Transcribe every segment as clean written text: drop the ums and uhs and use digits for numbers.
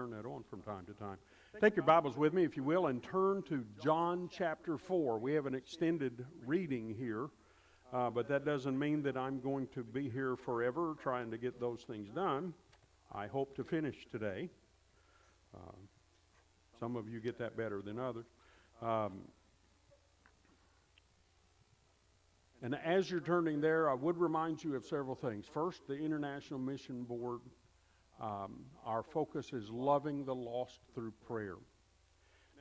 turn that on from time to time. Take your Bibles with me, if you will, and turn to John chapter 4. We have an extended reading here, but that doesn't mean that I'm going to be here forever trying to get those things done. I hope to finish today. Some of you get that better than others. And as you're turning there, I would remind you of several things. First, the International Mission Board. Our focus is loving the lost through prayer.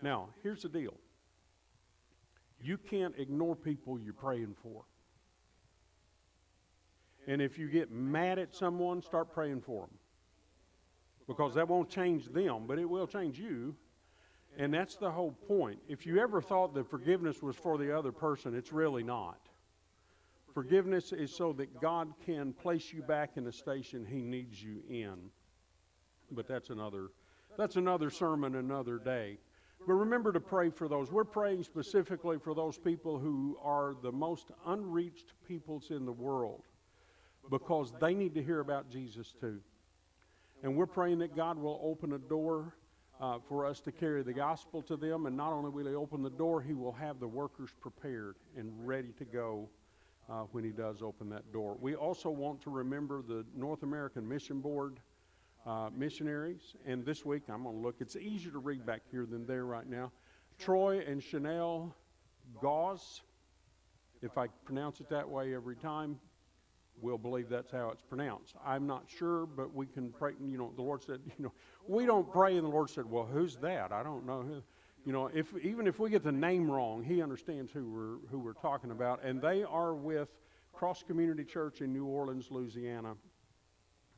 Now, here's the deal. You can't ignore people you're praying for. And if you get mad at someone, start praying for them. Because that won't change them, but it will change you. And that's the whole point. If you ever thought that forgiveness was for the other person, it's really not. Forgiveness is so that God can place you back in the station He needs you in. But that's another sermon another day. But remember to pray for those. We're praying specifically for those people who are the most unreached peoples in the world, because they need to hear about Jesus too. And we're praying that God will open a door for us to carry the gospel to them. And not only will He open the door, He will have the workers prepared and ready to go when He does open that door. We also want to remember the North American Mission Board missionaries. And this week, I'm going to look. It's easier to read back here than there right now. Troy and Chanel Gauze, if I pronounce it that way every time, we'll believe that's how it's pronounced. I'm not sure, but we can pray. You know, the Lord said, we don't pray, and the Lord said, well, who's that? I don't know who. Even if we get the name wrong, He understands who we're talking about. And they are with Cross Community Church in New Orleans, Louisiana.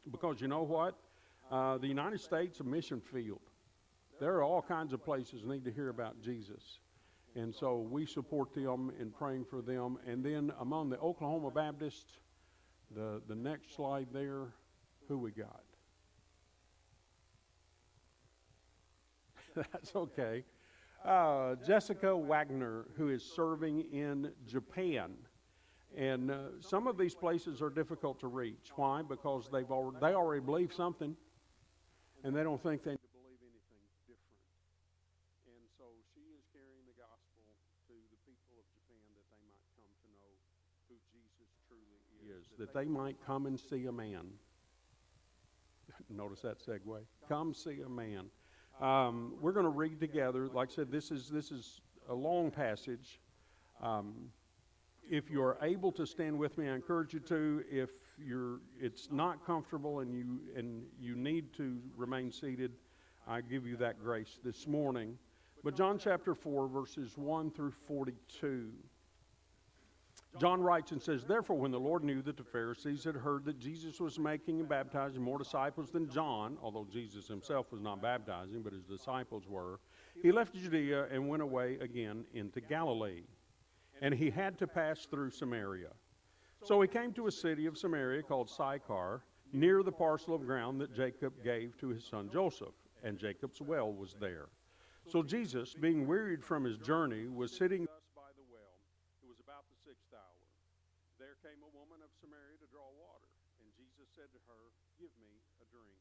Because you know what? The United States is a mission field. There are all kinds of places need to hear about Jesus. And so we support them in praying for them. And then among the Oklahoma Baptists, the next slide there, who we got? That's okay. Jessica Wagner, who is serving in Japan. And some of these places are difficult to reach. Why? Because they already believe something, and they don't think they need to believe anything different. And so she is carrying the gospel to the people of Japan that they might come to know who Jesus truly is, that they might come and see a man. Notice that segue. Come see a man. We're going to read together. Like I said, this is a long passage. If you're able to stand with me, I encourage you to. If it's not comfortable and you need to remain seated, I give you that grace this morning. But John chapter 4, verses 1 through 42. John writes and says, "Therefore, when the Lord knew that the Pharisees had heard that Jesus was making and baptizing more disciples than John," although Jesus Himself was not baptizing, but His disciples were, He left Judea and went away again into Galilee. And He had to pass through Samaria. So He came to a city of Samaria called Sychar, near the parcel of ground that Jacob gave to his son Joseph, and Jacob's well was there. So Jesus, being wearied from His journey, was sitting thus by the well. It was about the 6th hour. There came a woman of Samaria to draw water, and Jesus said to her, "Give me a drink."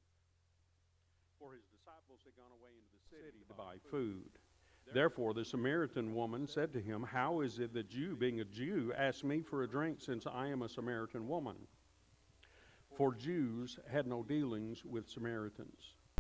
For His disciples had gone away into the city to buy food. Therefore the Samaritan woman said to Him, "How is it that you, being a Jew, ask me for a drink, since I am a Samaritan woman?" For Jews had no dealings with Samaritans.